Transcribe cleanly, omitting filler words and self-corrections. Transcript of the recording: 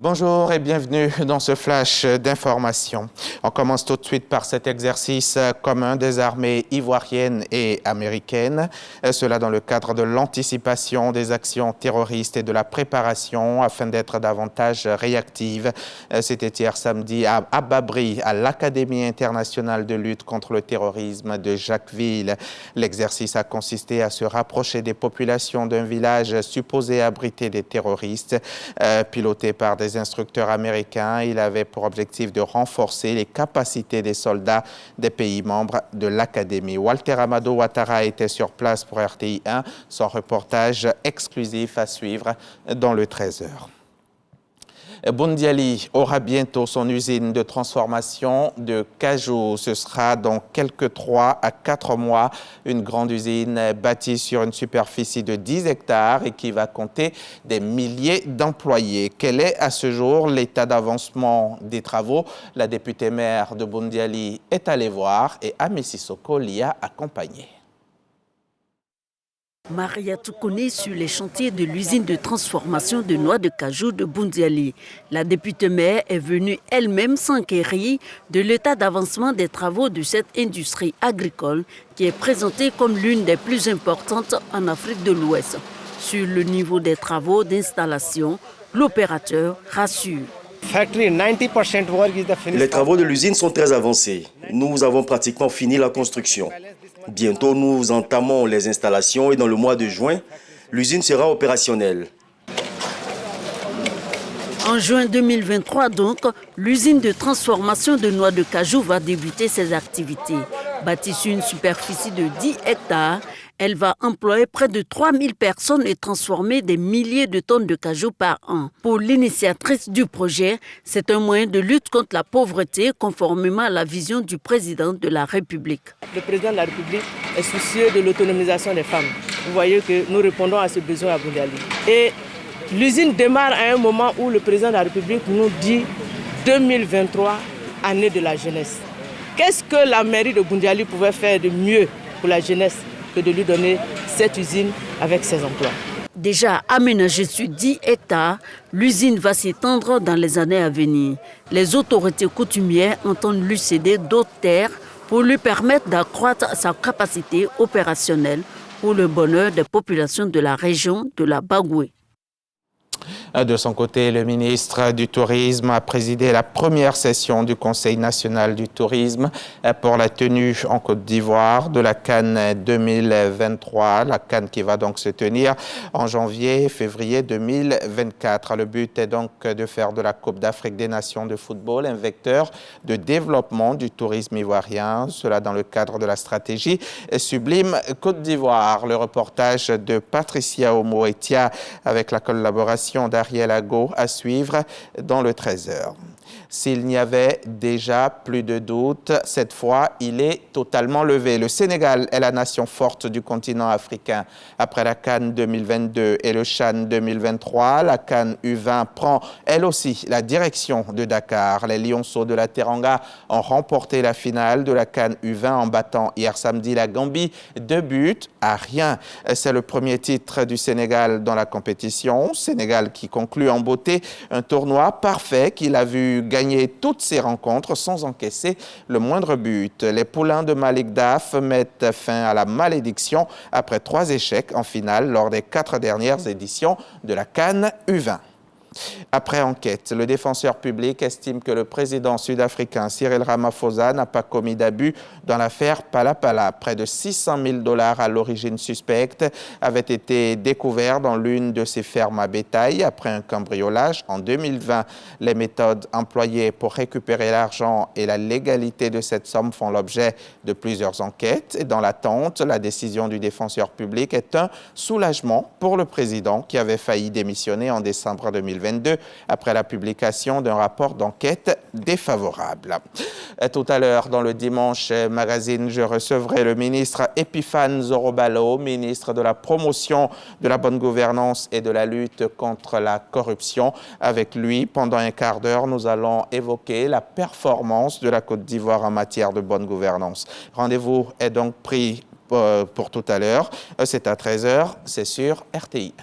Bonjour et bienvenue dans ce flash d'information. On commence tout de suite par cet exercice commun des armées ivoiriennes et américaines. Cela dans le cadre de l'anticipation des actions terroristes et de la préparation afin d'être davantage réactive. C'était hier samedi à Babri, à l'Académie internationale de lutte contre le terrorisme de Jacquesville. L'exercice a consisté à se rapprocher des populations d'un village supposé abriter des terroristes, piloté par des instructeurs américains. Il avait pour objectif de renforcer les capacités des soldats des pays membres de l'Académie. Walter Amado Ouattara était sur place pour RTI 1. Son reportage exclusif à suivre dans le 13h. Boundiali aura bientôt son usine de transformation de cajou. Ce sera dans quelques 3 à 4 mois. Une grande usine bâtie sur une superficie de 10 hectares et qui va compter des milliers d'employés. Quel est à ce jour l'état d'avancement des travaux? La députée maire de Boundiali est allée voir et Amy Sissoko l'y a accompagnée. Maria Toukouné sur les chantiers de l'usine de transformation de noix de cajou de Boundiali. La députée maire est venue elle-même s'enquérir de l'état d'avancement des travaux de cette industrie agricole qui est présentée comme l'une des plus importantes en Afrique de l'Ouest. Sur le niveau des travaux d'installation, l'opérateur rassure. Les travaux de l'usine sont très avancés. Nous avons pratiquement fini la construction. Bientôt, nous entamons les installations et dans le mois de juin, l'usine sera opérationnelle. En juin 2023, donc, l'usine de transformation de noix de cajou va débuter ses activités. Bâtie sur une superficie de 10 hectares, elle va employer près de 3000 personnes et transformer des milliers de tonnes de cajou par an. Pour l'initiatrice du projet, c'est un moyen de lutte contre la pauvreté conformément à la vision du président de la République. Le président de la République est soucieux de l'autonomisation des femmes. Vous voyez que nous répondons à ce besoin à Boundiali. Et l'usine démarre à un moment où le président de la République nous dit 2023, année de la jeunesse. Qu'est-ce que la mairie de Boundiali pouvait faire de mieux pour la jeunesse que de lui donner cette usine avec ses emplois? Déjà aménagée sur 10 hectares, l'usine va s'étendre dans les années à venir. Les autorités coutumières entendent lui céder d'autres terres pour lui permettre d'accroître sa capacité opérationnelle pour le bonheur des populations de la région de la Bagoué. De son côté, le ministre du Tourisme a présidé la première session du Conseil national du tourisme pour la tenue en Côte d'Ivoire de la CAN 2023. La CAN qui va donc se tenir en janvier et février 2024. Le but est donc de faire de la Coupe d'Afrique des Nations de football un vecteur de développement du tourisme ivoirien. Cela dans le cadre de la stratégie Sublime Côte d'Ivoire. Le reportage de Patricia Omo-Etia avec la collaboration d'Ariel Ago à suivre dans le 13h. S'il n'y avait déjà plus de doute, cette fois, il est totalement levé. Le Sénégal est la nation forte du continent africain. Après la CAN 2022 et le CHAN 2023, la CAN U20 prend elle aussi la direction de Dakar. Les Lionceaux de la Teranga ont remporté la finale de la CAN U20 en battant hier samedi la Gambie 2-1. C'est le premier titre du Sénégal dans la compétition. Sénégal qui conclut en beauté un tournoi parfait qu'il a vu gagner toutes ses rencontres sans encaisser le moindre but. Les poulains de Malik Daf mettent fin à la malédiction après 3 échecs en finale lors des 4 dernières éditions de la CAN U20. Après enquête, le défenseur public estime que le président sud-africain Cyril Ramaphosa n'a pas commis d'abus dans l'affaire Palapala. Près de 600 000 $ à l'origine suspecte avaient été découverts dans l'une de ses fermes à bétail après un cambriolage en 2020. Les méthodes employées pour récupérer l'argent et la légalité de cette somme font l'objet de plusieurs enquêtes. Et dans l'attente, la décision du défenseur public est un soulagement pour le président qui avait failli démissionner en décembre 2022 après la publication d'un rapport d'enquête défavorable. Tout à l'heure, dans le Dimanche Magazine, je recevrai le ministre Epiphane Zorobalo, ministre de la promotion de la bonne gouvernance et de la lutte contre la corruption. Avec lui, pendant un quart d'heure, nous allons évoquer la performance de la Côte d'Ivoire en matière de bonne gouvernance. Rendez-vous est donc pris pour tout à l'heure. C'est à 13h, c'est sur RTI.